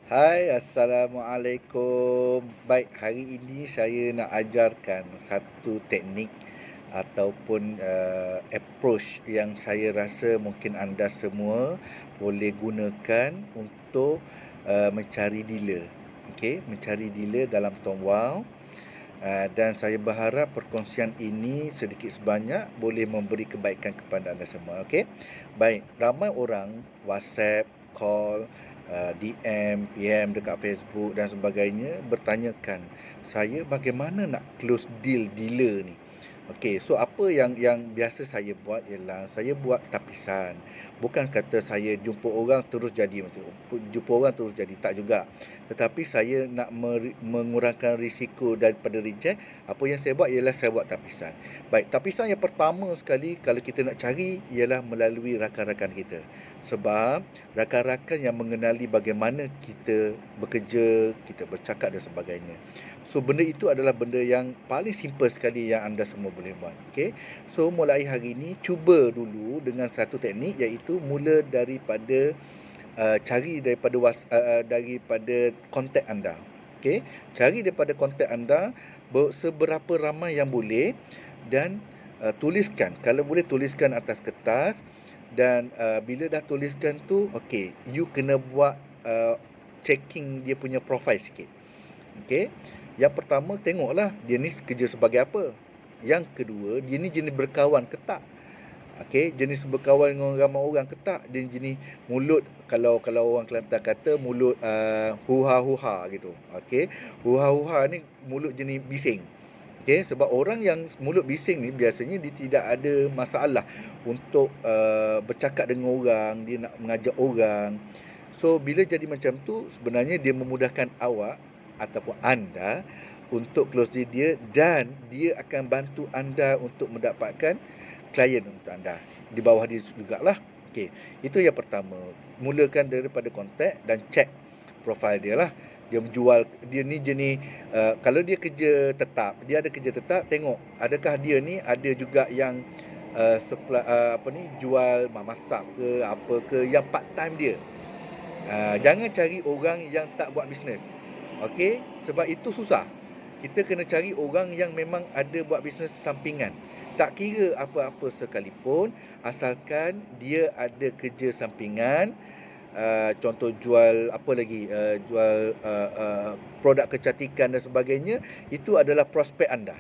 Hai, Assalamualaikum. Baik, hari ini saya nak ajarkan satu teknik ataupun approach yang saya rasa mungkin anda semua boleh gunakan untuk mencari dealer. Okey, mencari dealer dalam Tom Wow. Dan saya berharap perkongsian ini sedikit sebanyak boleh memberi kebaikan kepada anda semua. Okey. Baik, ramai orang WhatsApp, call, DM, PM dekat Facebook dan sebagainya bertanyakan, saya bagaimana nak close deal dealer ni? Okey, so apa yang biasa saya buat ialah saya buat tapisan. Bukan kata saya jumpa orang terus jadi macam jumpa orang terus jadi, tak juga. Tetapi saya nak mengurangkan risiko daripada reject, apa yang saya buat ialah saya buat tapisan. Baik, tapisan yang pertama sekali kalau kita nak cari ialah melalui rakan-rakan kita. Sebab rakan-rakan yang mengenali bagaimana kita bekerja, kita bercakap dan sebagainya. So benda itu adalah benda yang paling simple sekali yang anda semua boleh buat. Okey. So mulai hari ini cuba dulu dengan satu teknik, iaitu mula daripada cari daripada kontak anda. Okey. Cari daripada kontak anda seberapa ramai yang boleh, dan tuliskan, kalau boleh tuliskan atas kertas. Dan bila dah tuliskan tu, okey, you kena buat checking dia punya profile sikit. Okey. Yang pertama, tengoklah dia ni kerja sebagai apa. Yang kedua, dia ni jenis berkawan ke tak. Okey, jenis berkawan dengan ramai orang ke tak. Dia jenis mulut, kalau orang Kelantan kata mulut huha-huha gitu. Okey. Huha-huha ni mulut jenis bising. Okey, sebab orang yang mulut bising ni biasanya dia tidak ada masalah untuk bercakap dengan orang, dia nak mengajak orang. So bila jadi macam tu, sebenarnya dia memudahkan awak ataupun anda untuk close dia, dan dia akan bantu anda untuk mendapatkan klien untuk anda di bawah dia jugalah. Okey, itu yang pertama. Mulakan daripada kontak dan check profil dia lah. Dia menjual, dia ni jenis kalau dia kerja tetap, dia ada kerja tetap, tengok adakah dia ni ada juga yang jual masak ke apa ke yang part time dia. Jangan cari orang yang tak buat bisnes. Okey, sebab itu susah. Kita kena cari orang yang memang ada buat bisnes sampingan. Tak kira apa-apa sekalipun, asalkan dia ada kerja sampingan. Contoh jual apa lagi, jual produk kecantikan dan sebagainya, itu adalah prospek anda.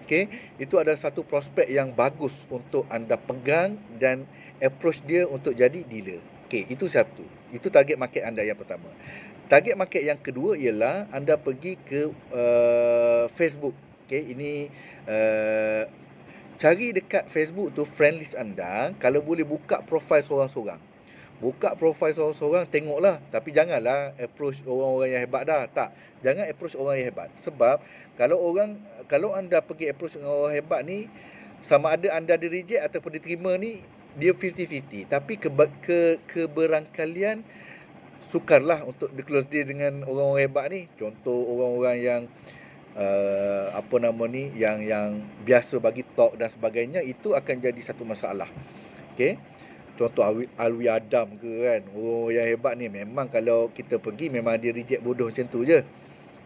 Okey, itu adalah satu prospek yang bagus untuk anda pegang dan approach dia untuk jadi dealer. Okey, itu satu. Itu target market anda yang pertama. Target market yang kedua ialah anda pergi ke Facebook. Okey, ini cari dekat Facebook tu friend list anda, kalau boleh buka profil seorang-seorang. Buka profil seorang-seorang, tengoklah. Tapi janganlah approach orang-orang yang hebat dah. Tak. Jangan approach orang yang hebat. Sebab kalau anda pergi approach dengan orang hebat ni, sama ada anda di reject ataupun diterima ni, dia 50-50. Tapi keberangkalian sukarlah untuk di-close dia dengan orang-orang hebat ni. Contoh orang-orang yang yang biasa bagi talk dan sebagainya, itu akan jadi satu masalah. Okey. Contoh Alwi Adam ke kan, orang yang hebat ni, memang kalau kita pergi memang dia reject bodoh macam tu je.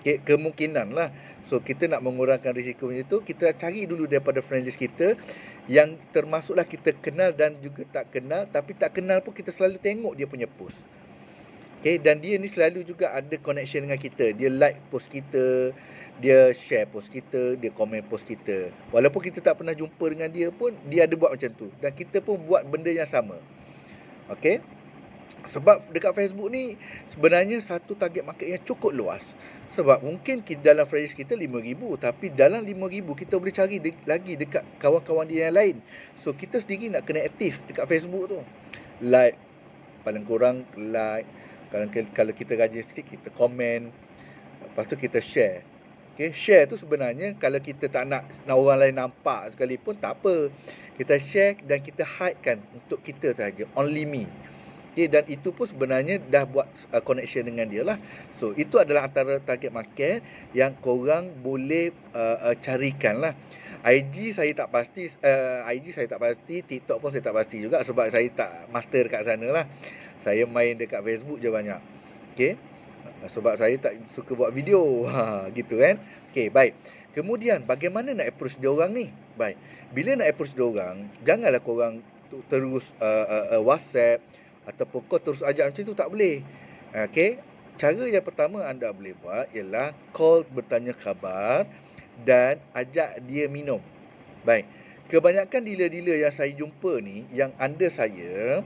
Okay, kemungkinan lah. So kita nak mengurangkan risiko macam tu, kita cari dulu daripada friend list kita, yang termasuklah kita kenal dan juga tak kenal. Tapi tak kenal pun kita selalu tengok dia punya post. Okay, dan dia ni selalu juga ada connection dengan kita. Dia like post kita, dia share post kita, dia komen post kita. Walaupun kita tak pernah jumpa dengan dia pun, dia ada buat macam tu. Dan kita pun buat benda yang sama. Okay. Sebab dekat Facebook ni sebenarnya satu target market yang cukup luas. Sebab mungkin dalam friends kita 5,000, tapi dalam 5,000 kita boleh cari lagi dekat kawan-kawan dia yang lain. So kita sendiri nak kena aktif dekat Facebook tu. Like, paling kurang like. Kalau kita rajin sikit, kita komen. Lepas tu kita share. Okay, share tu sebenarnya kalau kita tak nak orang lain nampak sekalipun, tak apa. Kita share dan kita hide kan untuk kita saja, only me. Okay, dan itu pun sebenarnya dah buat connection dengan dia lah. So itu adalah antara target market yang korang boleh carikan lah. IG saya tak pasti, TikTok pun saya tak pasti juga, sebab saya tak master kat sana lah. Saya main dekat Facebook je banyak. Okay. Sebab saya tak suka buat video. Gitu kan. Okey, baik. Kemudian bagaimana nak approach dia orang ni? Baik. Bila nak approach dia orang, janganlah korang terus WhatsApp ataupun kau terus ajak macam tu, tak boleh. Okey. Cara yang pertama anda boleh buat ialah call bertanya khabar dan ajak dia minum. Baik. Kebanyakan dealer-dealer yang saya jumpa ni, yang under saya,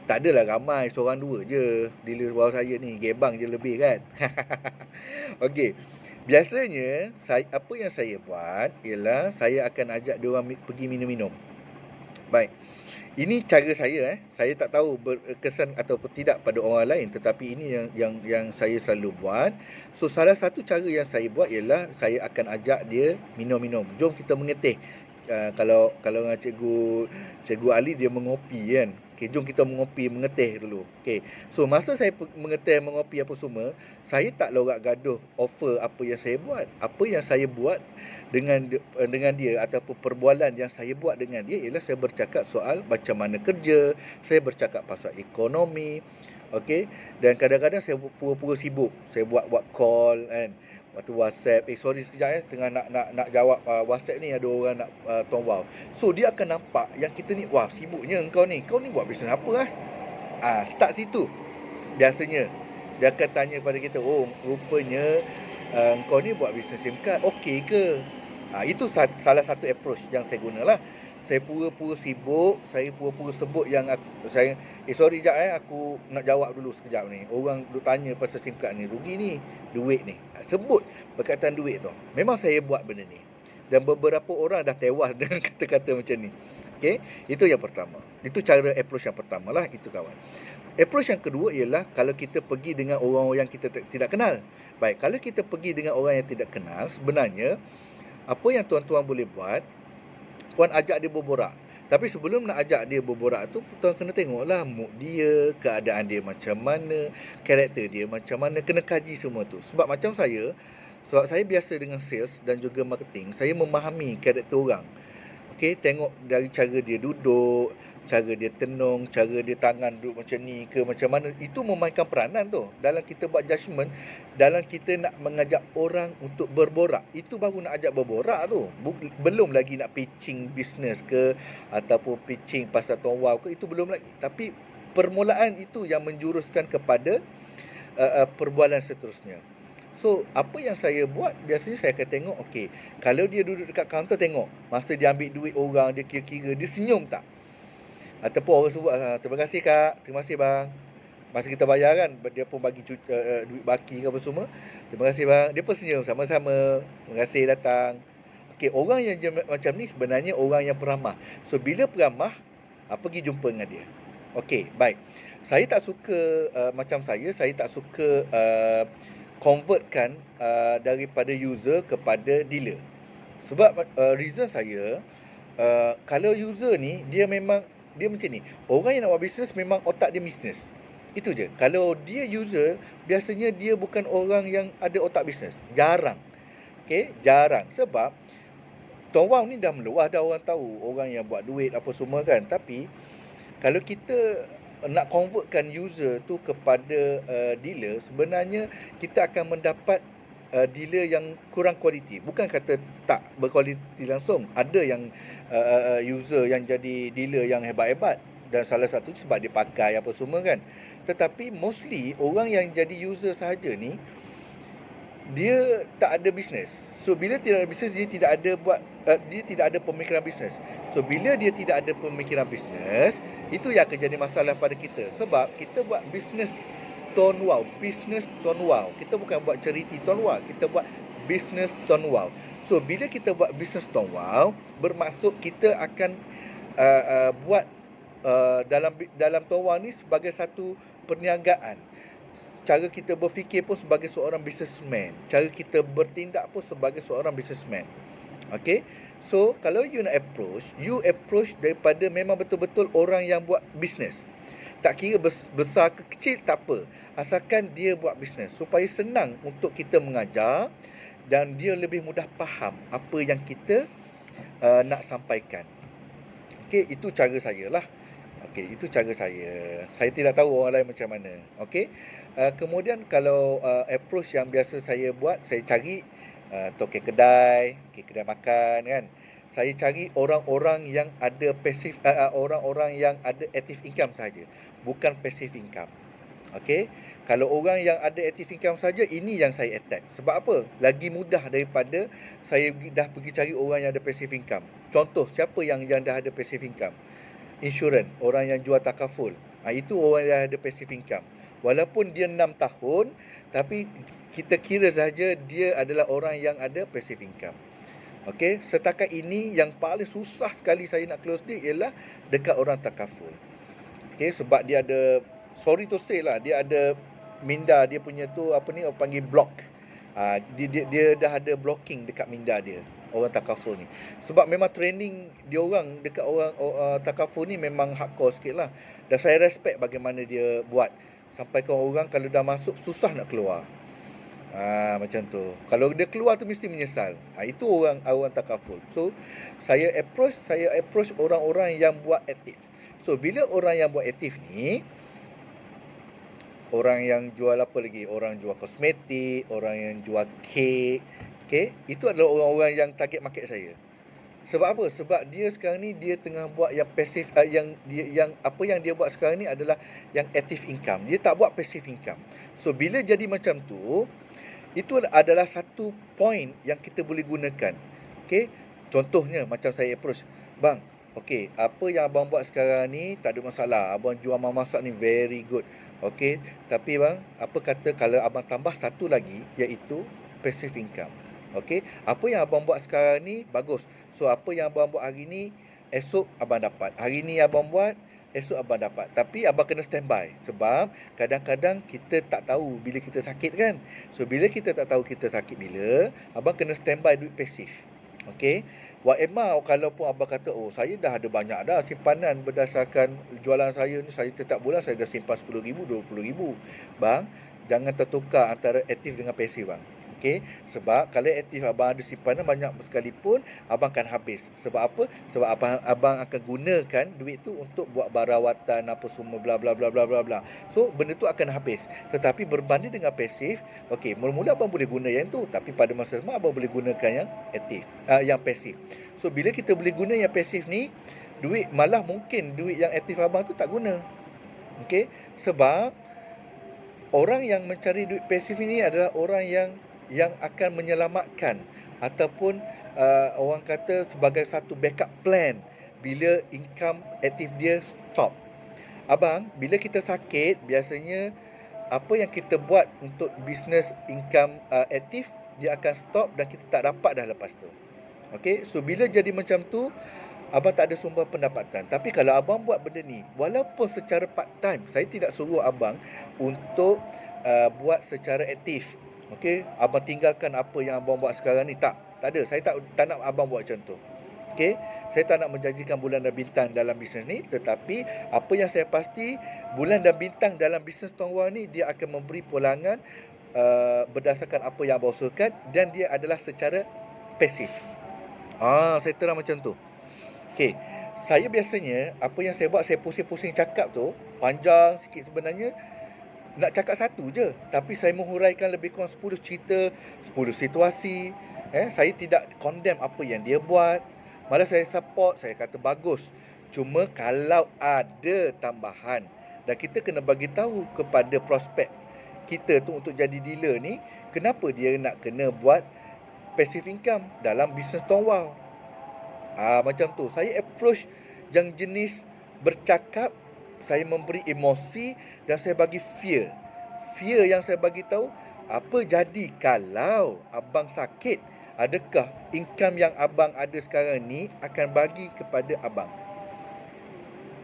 tak adalah ramai, seorang dua je dealer bawah saya ni, gebang je lebih kan. Okey. Biasanya apa yang saya buat ialah saya akan ajak dia orang pergi minum-minum. Baik. Ini cara saya Saya tak tahu berkesan ataupun tidak pada orang lain, tetapi ini yang saya selalu buat. So salah satu cara yang saya buat ialah saya akan ajak dia minum-minum. Jom kita mengeteh. Kalau dengan cikgu Ali dia mengopi kan. Okey, jom kita mengeteh dulu. Okey. So masa saya mengeteh, mengopi apa semua, saya tak lorak gaduh offer apa yang saya buat. Apa yang saya buat dengan dia ataupun perbualan yang saya buat dengan dia ialah saya bercakap soal macam mana kerja, saya bercakap pasal ekonomi. Okey, dan kadang-kadang saya pura-pura sibuk. Saya buat call kan. Waktu WhatsApp, sorry sekejap tengah nak jawab WhatsApp ni, ada orang nak Tuan Wow. So dia akan nampak yang kita ni, wah sibuknya kau ni buat bisnes apa start situ. Biasanya dia akan tanya pada kita, oh rupanya kau ni buat bisnes SIM card, okey ke? Itu salah satu approach yang saya gunalah. Saya pura-pura sibuk, saya pura-pura sebut yang sorry sekejap aku nak jawab dulu sekejap ni. Orang duk tanya pasal SIM card ni, rugi ni, duit ni. Sebut berkaitan duit tu. Memang saya buat benda ni. Dan beberapa orang dah tewas dengan kata-kata macam ni. Okey, itu yang pertama. Itu cara approach yang pertama lah, itu kawan. Approach yang kedua ialah kalau kita pergi dengan orang yang kita tidak kenal. Baik, kalau kita pergi dengan orang yang tidak kenal, sebenarnya apa yang tuan-tuan boleh buat, puan ajak dia berborak. Tapi sebelum nak ajak dia berborak tu, tuan kena tengoklah mood dia, keadaan dia macam mana, karakter dia macam mana, kena kaji semua tu. Sebab saya biasa dengan sales dan juga marketing, saya memahami karakter orang. Okey, tengok dari cara dia duduk, cara dia tenung, cara dia tangan duduk macam ni ke macam mana, itu memainkan peranan tu dalam kita buat judgement, dalam kita nak mengajak orang untuk berborak. Itu baru nak ajak berborak tu. Belum lagi nak pitching bisnes ke ataupun pitching pasal Tuan Wow ke, itu belum lagi. Tapi permulaan itu yang menjuruskan kepada perbualan seterusnya. So, apa yang saya buat, biasanya saya akan tengok, okey, kalau dia duduk dekat kaunter, tengok masa dia ambil duit orang, dia kira-kira, dia senyum tak? Ataupun orang sebut, terima kasih kak, terima kasih bang. Masa kita bayar kan, dia pun bagi duit baki ke apa semua. Terima kasih bang. Dia pun senyum, sama-sama, terima kasih datang. Okey, orang yang macam ni sebenarnya orang yang peramah. So bila peramah, pergi jumpa dengan dia. Okey, baik. Saya tak suka macam saya tak suka convertkan daripada user kepada dealer. Sebab reason saya, kalau user ni dia macam ni. Orang yang nak buat bisnes memang otak dia bisnes. Itu je. Kalau dia user, biasanya dia bukan orang yang ada otak bisnes. Jarang. Okey, jarang. Sebab Tuan Wow ni dah meluas, dah orang tahu orang yang buat duit apa semua kan. Tapi kalau kita nak convertkan user tu kepada dealer, sebenarnya kita akan mendapat dealer yang kurang kualiti. Bukan kata tak berkualiti langsung. Ada yang user yang jadi dealer yang hebat-hebat, dan salah satu sebab dia pakai apa semua kan. Tetapi mostly orang yang jadi user sahaja ni, dia tak ada bisnes. So bila tidak ada bisnes, dia tidak ada pemikiran bisnes. So bila dia tidak ada pemikiran bisnes, itu yang akan jadi masalah pada kita. Sebab kita buat bisnes Tuan Wow, bisnes Tuan Wow. Kita bukan buat charity Tuan Wow, kita buat bisnes Tuan Wow. So bila kita buat bisnes Tuan Wow, bermaksud kita akan buat dalam Tuan Wow ni sebagai satu perniagaan. Cara kita berfikir pun sebagai seorang businessman. Cara kita bertindak pun sebagai seorang businessman. Okay. So, kalau you nak approach daripada memang betul-betul orang yang buat bisnes. Tak kira besar ke kecil, tak apa. Asalkan dia buat bisnes. Supaya senang untuk kita mengajar dan dia lebih mudah faham apa yang kita nak sampaikan. Okay, itu cara saya lah. Okey, itu cara saya. Saya tidak tahu orang lain macam mana. Okey. Kemudian kalau approach yang biasa saya buat, saya cari token kedai, kedai makan kan. Saya cari orang-orang yang ada passive, orang-orang yang ada active income saja, bukan passive income. Okey. Kalau orang yang ada active income saja, ini yang saya attack. Sebab apa? Lagi mudah daripada saya dah pergi cari orang yang ada passive income. Contoh, siapa yang dah ada passive income? Insurans, orang yang jual takaful. Itu orang yang ada passive income. Walaupun dia 6 tahun, tapi kita kira saja dia adalah orang yang ada passive income. Okey, setakat ini yang paling susah sekali saya nak close deal ialah dekat orang takaful. Okey, sebab dia ada, sorry to say lah, dia ada minda dia punya tu apa ni, orang panggil block. Dia dah ada blocking dekat minda dia, orang takaful ni. Sebab memang training dia orang dekat orang takaful ni memang hardcore sikit lah. Dan saya respect bagaimana dia buat. Sampai ke orang kalau dah masuk susah nak keluar. Macam tu. Kalau dia keluar tu mesti menyesal. Itu orang takaful. So saya approach orang-orang yang buat aktif. So bila orang yang buat aktif ni, orang yang jual apa lagi? Orang jual kosmetik, orang yang jual kek. Okay? Itu adalah orang-orang yang target market saya. Sebab apa? Sebab dia sekarang ni dia tengah buat yang passive, yang apa yang dia buat sekarang ni adalah yang active income. Dia tak buat passive income. So bila jadi macam tu, itu adalah satu point yang kita boleh gunakan. Okay? Contohnya macam saya approach, bang, okay, apa yang abang buat sekarang ni tak ada masalah. Abang jual masak ni very good. Okey, tapi bang, apa kata kalau abang tambah satu lagi, iaitu passive income. Okey, apa yang abang buat sekarang ni bagus. So apa yang abang buat hari ni, esok abang dapat. Hari ni abang buat, esok abang dapat. Tapi abang kena standby. Sebab kadang-kadang kita tak tahu bila kita sakit kan. So bila kita tak tahu kita sakit bila, abang kena standby duit passive. Okey. Whatever kalau pun abang kata, oh saya dah ada banyak dah simpanan berdasarkan jualan saya ni, saya setiap bulan saya dah simpan RM10,000, RM20,000. Bang, jangan tertukar antara aktif dengan pasif bang. Okey, sebab kalau aktif abang ada simpanan banyak sekalipun, abang akan habis. Sebab apa? Sebab abang akan gunakan duit tu untuk buat barawatan apa semua bla bla bla bla bla bla. So benda tu akan habis. Tetapi berbanding dengan pasif, okey, mula-mula abang boleh guna yang tu, tapi pada masa sama abang boleh gunakan yang aktif, yang pasif. So bila kita boleh guna yang pasif ni, duit malah mungkin duit yang aktif abang tu tak guna. Okey, sebab orang yang mencari duit pasif ini adalah orang yang akan menyelamatkan ataupun orang kata sebagai satu backup plan bila income aktif dia stop. Abang, bila kita sakit, biasanya apa yang kita buat untuk bisnes income aktif, dia akan stop dan kita tak dapat dah lepas tu. Okey, so bila jadi macam tu, abang tak ada sumber pendapatan. Tapi kalau abang buat benda ni, walaupun secara part time, saya tidak suruh abang untuk buat secara aktif. Okey, abang tinggalkan apa yang abang buat sekarang ni. Tak ada. Saya tak nak abang buat macam tu. Okey, saya tak nak menjanjikan bulan dan bintang dalam bisnes ni, tetapi apa yang saya pasti, bulan dan bintang dalam bisnes Tuan Wah ni, dia akan memberi pulangan berdasarkan apa yang abang usahakan, dan dia adalah secara pasif. Saya terang macam tu. Okey, saya biasanya apa yang saya buat, saya pusing-pusing cakap tu panjang sikit sebenarnya. Nak cakap satu je, tapi saya menghuraikan lebih kurang 10 cerita, 10 situasi. Saya tidak condemn apa yang dia buat. Malah saya support, saya kata bagus. Cuma kalau ada tambahan, dan kita kena bagi tahu kepada prospek kita tu untuk jadi dealer ni, kenapa dia nak kena buat passive income dalam bisnes Tuan Wah. Macam tu. Saya approach yang jenis bercakap, saya memberi emosi dan saya bagi fear. Fear yang saya bagi tahu, apa jadi kalau abang sakit? Adakah income yang abang ada sekarang ni akan bagi kepada abang?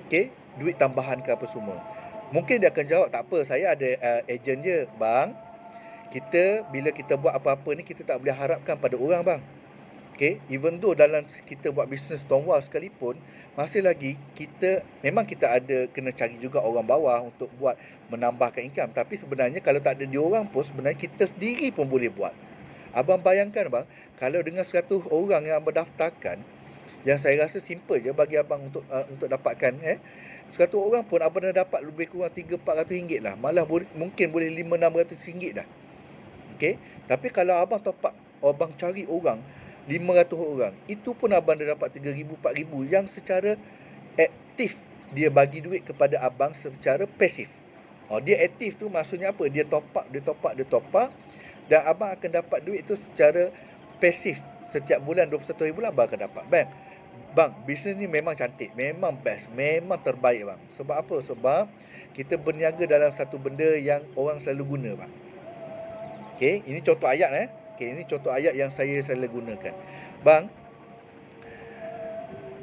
Okey, duit tambahan ke apa semua. Mungkin dia akan jawab, tak apa, saya ada ejen je. Bang, bila kita buat apa-apa ni, kita tak boleh harapkan pada orang bang. Okay, even though dalam kita buat bisnes Tuan Wah sekalipun, masih lagi memang kita ada kena cari juga orang bawah untuk buat menambahkan income. Tapi sebenarnya kalau tak ada diorang pun, sebenarnya kita sendiri pun boleh buat. Abang bayangkan bang, kalau dengan 100 orang yang berdaftarkan, Yang saya rasa simple je bagi abang untuk dapatkan. 100 orang pun abang dah dapat lebih kurang 300-400 ringgit lah. Malah mungkin boleh 500-600 ringgit dah. Okey. Tapi kalau abang top up, abang cari orang 500 orang, itu pun abang dah dapat 3,000 4,000 yang secara aktif dia bagi duit kepada abang secara pasif. Dia aktif tu maksudnya apa? Dia top up dan abang akan dapat duit tu secara pasif. Setiap bulan 21 bulan abang akan dapat. Bang, bisnes ni memang cantik, memang best, memang terbaik bang. Sebab apa? Sebab kita berniaga dalam satu benda yang orang selalu guna bang. Okey, ini contoh ayat Okey, ini contoh ayat yang saya selalu gunakan. Bang,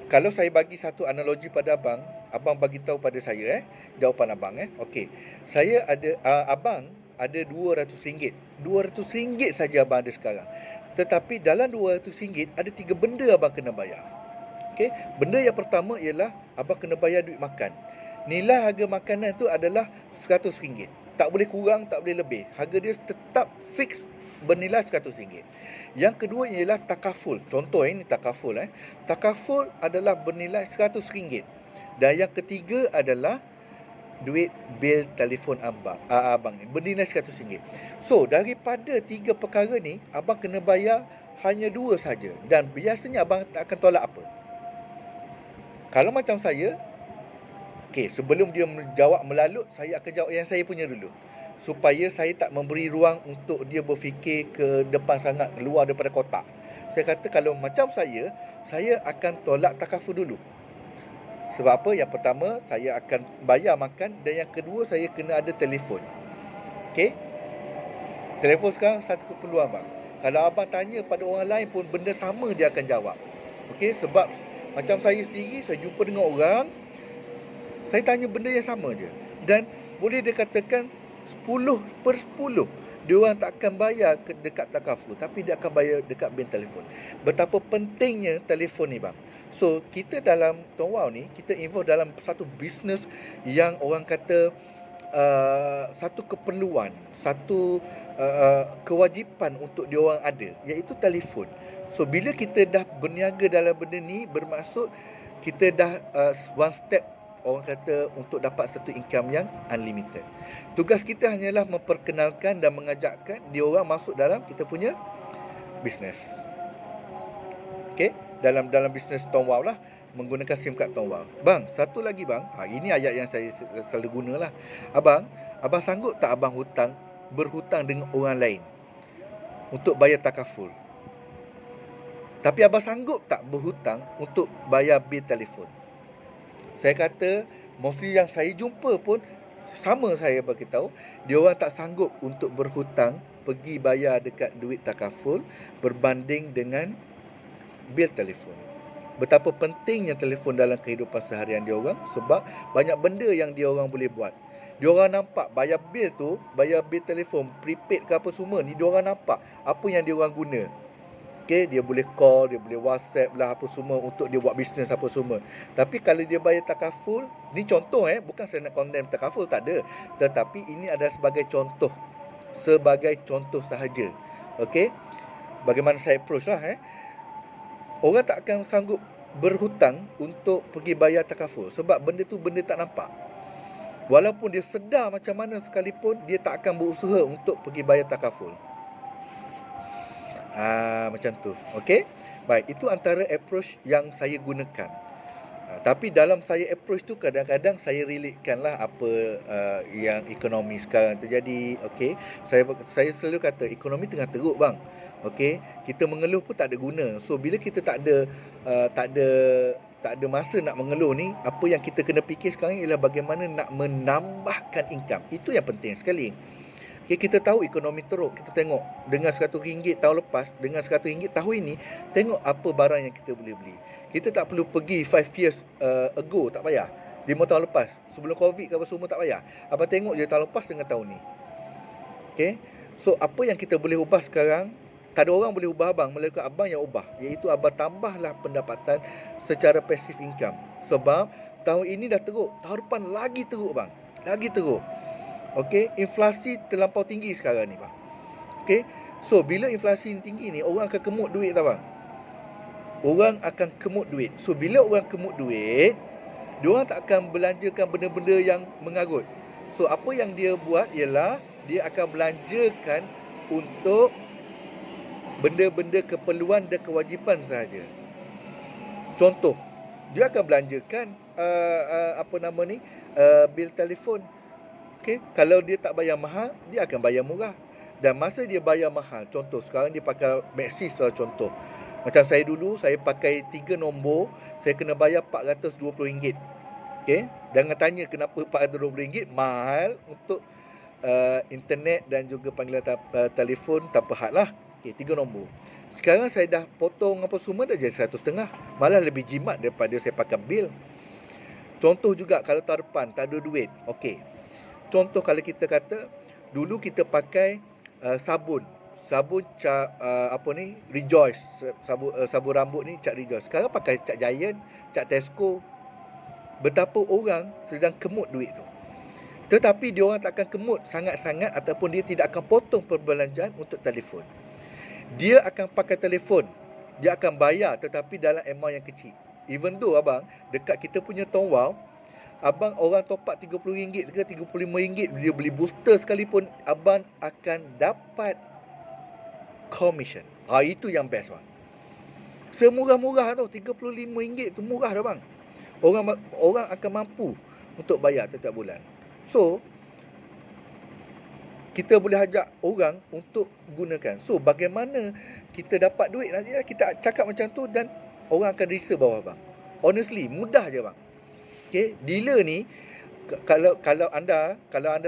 kalau saya bagi satu analogi pada abang bagi tahu pada saya jawapan abang Okey. Saya ada abang ada RM200. RM200 saja abang ada sekarang. Tetapi dalam RM200 ada 3 benda abang kena bayar. Okey, benda yang pertama ialah abang kena bayar duit makan. Nilai harga makanan tu adalah RM100. Tak boleh kurang, tak boleh lebih. Harga dia tetap fix bernilai RM100. Yang kedua ialah takaful. Contoh ini takaful Takaful adalah bernilai RM100. Dan yang ketiga adalah duit bil telefon abang ni bernilai RM100. So daripada 3 perkara ni abang kena bayar hanya 2 saja. Dan biasanya abang tak akan tolak apa. Kalau macam saya, okey, sebelum dia menjawab melalut, saya akan jawab yang saya punya dulu. Supaya saya tak memberi ruang untuk dia berfikir ke depan sangat, keluar daripada kotak. Saya kata kalau macam saya akan tolak takaful dulu. Sebab apa? Yang pertama, saya akan bayar makan. Dan yang kedua, saya kena ada telefon. Okey? Telefon sekarang satu keperluan bang. Kalau abang tanya pada orang lain pun, benda sama dia akan jawab. Okey? Sebab macam saya sendiri, saya jumpa dengan orang, saya tanya benda yang sama je. Dan boleh dikatakan 10/10 dia orang tak akan bayar dekat takaful, tapi dia akan bayar dekat bil telefon. Betapa pentingnya telefon ni bang. So kita dalam Tuan Wow ni, kita involve dalam satu bisnes yang orang kata satu keperluan, satu kewajipan untuk dia orang ada, iaitu telefon. So bila kita dah berniaga dalam benda ni, bermaksud kita dah one step, orang kata, untuk dapat satu income yang unlimited. Tugas kita hanyalah memperkenalkan dan mengajakkan dia orang masuk dalam kita punya bisnes. Okey, dalam bisnes Tuan Wow lah, menggunakan SIM card Tuan Wow. Bang, satu lagi bang, ini ayat yang saya selalu gunalah. Abang sanggup tak abang berhutang dengan orang lain untuk bayar takaful? Tapi abang sanggup tak berhutang untuk bayar bil telefon? Saya kata, mostly yang saya jumpa pun sama, saya bagi tahu, dia orang tak sanggup untuk berhutang pergi bayar dekat duit takaful berbanding dengan bil telefon. Betapa pentingnya telefon dalam kehidupan seharian dia orang, sebab banyak benda yang dia orang boleh buat. Dia orang nampak bayar bil telefon, prepaid ke apa semua ni, dia orang nampak apa yang dia orang guna. Okay, dia boleh call, dia boleh WhatsApp lah apa semua untuk dia buat bisnes apa semua. Tapi kalau dia bayar takaful, ni contoh bukan saya nak condemn takaful, tak ada. Tetapi ini adalah sebagai contoh sahaja. Okey, bagaimana saya approach lah orang tak akan sanggup berhutang untuk pergi bayar takaful sebab benda tu benda tak nampak. Walaupun dia sedar macam mana sekalipun, dia tak akan berusaha untuk pergi bayar takaful. Macam tu. Okey. Baik, itu antara approach yang saya gunakan. Tapi dalam saya approach tu, kadang-kadang saya relatekanlah apa yang ekonomi sekarang terjadi. Okey. Saya selalu kata ekonomi tengah teruk bang. Okey, kita mengeluh pun tak ada guna. So bila kita tak ada masa nak mengeluh ni, apa yang kita kena fikir sekarang ialah bagaimana nak menambahkan income. Itu yang penting sekali. Okay, kita tahu ekonomi teruk. Kita tengok dengan RM100 tahun lepas, dengan RM100 tahun ini, tengok apa barang yang kita boleh beli. Kita tak perlu pergi 5 years ago, tak payah. 5 tahun lepas, sebelum COVID ke apa semua, tak payah. Abang tengok je tahun lepas dengan tahun ni. Okay, so apa yang kita boleh ubah sekarang, tak ada orang boleh ubah abang, melainkan abang yang ubah. Iaitu abang tambahlah pendapatan secara passive income. Sebab tahun ini dah teruk, tahun depan lagi teruk bang. Lagi teruk. Okey, inflasi terlampau tinggi sekarang ni bang. Okey, so bila inflasi tinggi ni, orang akan kemut duit tau bang. orang akan kemut duit. So bila orang kemut duit, diorang tak akan belanjakan benda-benda yang mengarut. So apa yang dia buat ialah dia akan belanjakan untuk benda-benda keperluan dan kewajipan sahaja. Contoh, dia akan belanjakan bil telefon. Okey, kalau dia tak bayar mahal, dia akan bayar murah. Dan masa dia bayar mahal, contoh sekarang dia pakai Maxis lah contoh. Macam saya dulu, saya pakai 3 nombor, saya kena bayar RM420. Okey, jangan tanya kenapa RM420, mahal untuk internet dan juga panggilan telefon tanpa had lah. Okey, 3 nombor. Sekarang saya dah potong apa semua, dah jadi 150. Malah lebih jimat daripada saya pakai bil. Contoh juga kalau tahun depan tak ada duit. Okey, contoh kalau kita kata dulu kita pakai sabun cat Rejoice, sabun rambut ni cat Rejoice. Sekarang pakai cat Giant, cat Tesco. Betapa orang sedang kemut duit tu. Tetapi dia orang tak akan kemut sangat-sangat ataupun dia tidak akan potong perbelanjaan untuk telefon. Dia akan pakai telefon, dia akan bayar tetapi dalam amount yang kecil. Even though abang dekat kita punya Tong Wow, abang orang top up RM30 ke RM35, dia beli booster sekalipun, abang akan dapat commission. Itu yang best bang. Semurah-murah tau, RM35 tu murah dah bang. Orang akan mampu untuk bayar setiap bulan. So kita boleh ajak orang untuk gunakan. So bagaimana kita dapat duit nanti, kita cakap macam tu dan orang akan register bawah bang. Honestly, mudah je bang. Okay, dealer ni kalau anda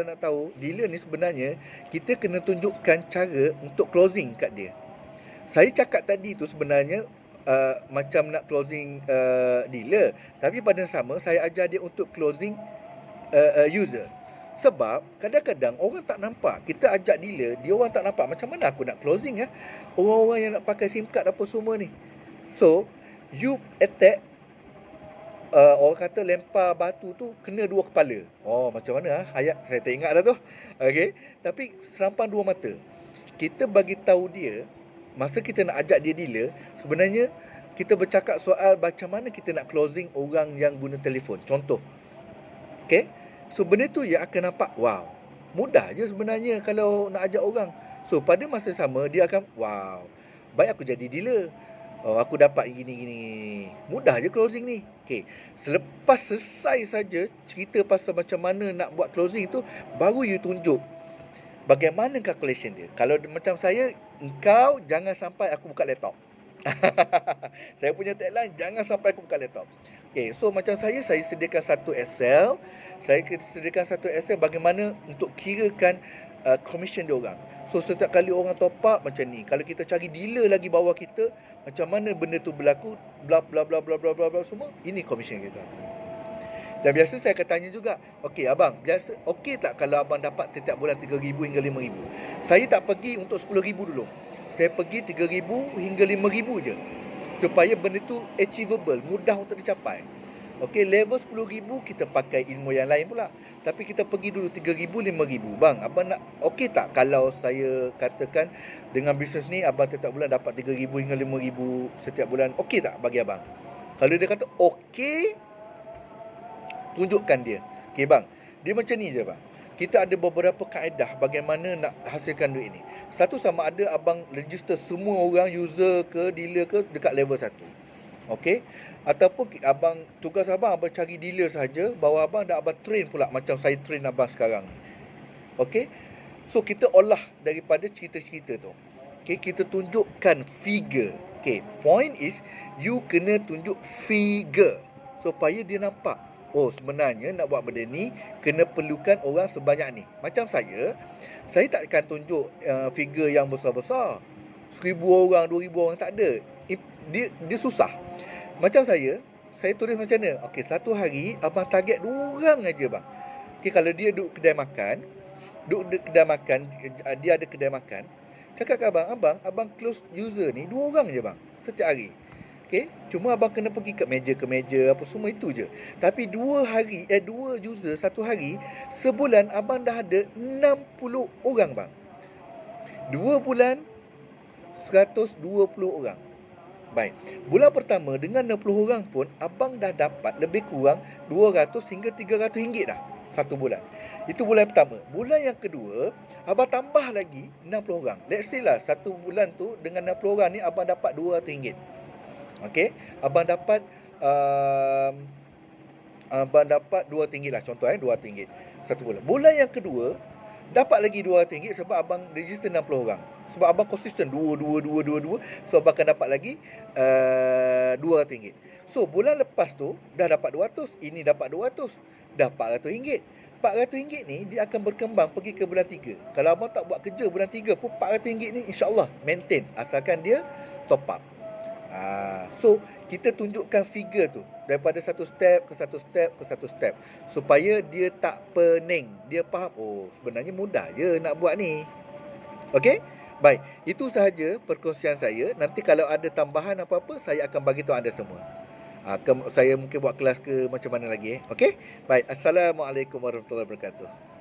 nak tahu, dealer ni sebenarnya kita kena tunjukkan cara untuk closing kat dia. Saya cakap tadi tu sebenarnya macam nak closing dealer, tapi pada sama saya ajar dia untuk closing user. Sebab kadang-kadang orang tak nampak, kita ajak dealer, dia orang tak nampak macam mana aku nak closing orang-orang yang nak pakai SIM card apa semua ni. So you attack, orang kata lempar batu tu kena 2 kepala. Macam mana ayat saya tak ingat dah tu. Okey, tapi serampang 2 mata. Kita bagi tahu dia masa kita nak ajak dia dealer, sebenarnya kita bercakap soal macam mana kita nak closing orang yang guna telefon. Contoh. Okey. So benda tu dia akan nampak, wow, mudah je sebenarnya kalau nak ajak orang. So pada masa sama dia akan, wow, baik aku jadi dealer. Aku dapat gini. Mudah je closing ni. Okey. Selepas selesai saja cerita pasal macam mana nak buat closing tu, baru you tunjuk bagaimana calculation dia. Kalau macam saya, engkau jangan sampai aku buka laptop. Saya punya tagline, jangan sampai aku buka laptop. Okey, so macam saya sediakan satu Excel. Saya sediakan satu Excel bagaimana untuk kirakan commission dia orang. So setiap kali orang top up macam ni. Kalau kita cari dealer lagi bawah kita, macam mana benda tu berlaku, bla bla bla bla bla bla semua, ini commission kita. Dan biasa saya akan tanya juga, okey abang, biasa okey tak kalau abang dapat setiap bulan 3,000 hingga 5,000? Saya tak pergi untuk 10,000 dulu. Saya pergi 3,000 hingga 5,000 je. Supaya benda tu achievable, mudah untuk dicapai. Okey, level 10,000 kita pakai ilmu yang lain pula. Tapi kita pergi dulu 3,000, 5,000. Bang, abang nak okey tak kalau saya katakan dengan bisnes ni abang setiap bulan dapat 3,000 hingga 5,000 setiap bulan? Okey tak bagi abang? Kalau dia kata okey, tunjukkan dia. Okey bang, dia macam ni je bang. Kita ada beberapa kaedah bagaimana nak hasilkan duit ni. Satu, sama ada abang register semua orang, user ke dealer ke dekat level 1. Okey, ataupun tugas abang cari dealer saja, bawa abang dan abang train pula macam saya train abang sekarang. Okey, so kita olah daripada cerita-cerita tu. Okey, kita tunjukkan figure. Okey, point is you kena tunjuk figure supaya dia nampak, sebenarnya nak buat benda ni kena perlukan orang sebanyak ni. Macam saya tak akan tunjuk figure yang besar-besar, 1,000 orang, 2,000 orang, tak ada. Dia susah. Macam saya tulis macam mana? Okey, satu hari abang target 2 orang aja bang. Okey, kalau dia duduk kedai makan, dia ada kedai makan, cakap ke abang close user ni 2 orang je bang setiap hari. Okey, cuma abang kena pergi ke meja apa semua itu je. Tapi 2 user satu hari, sebulan abang dah ada 60 orang bang. 2 bulan 120 orang. Baik. Bulan pertama dengan 60 orang pun abang dah dapat lebih kurang 200 hingga 300 ringgit dah satu bulan. Itu bulan pertama. Bulan yang kedua, abang tambah lagi 60 orang. Let's say lah satu bulan tu dengan 60 orang ni abang dapat 200 ringgit. Okey, abang dapat abang dapat 200 ringgit lah contoh 200 ringgit satu bulan. Bulan yang kedua dapat lagi 200 ringgit sebab abang register 60 orang. Sebab abang konsisten 2. So abang akan dapat lagi 200 ringgit. So bulan lepas tu dah dapat 200, ini dapat 200, dah 400 ringgit. 400 ringgit ni dia akan berkembang pergi ke bulan 3. Kalau abang tak buat kerja bulan 3 pun 400 ringgit ni insya-Allah maintain asalkan dia top up. So kita tunjukkan figure tu daripada satu step ke satu step ke satu step supaya dia tak pening. Dia faham, oh sebenarnya mudah je nak buat ni. Okey? Baik, itu sahaja perkongsian saya. Nanti kalau ada tambahan apa-apa saya akan bagi tahu anda semua. Saya mungkin buat kelas ke macam mana lagi. Okey? Baik, Assalamualaikum warahmatullahi wabarakatuh.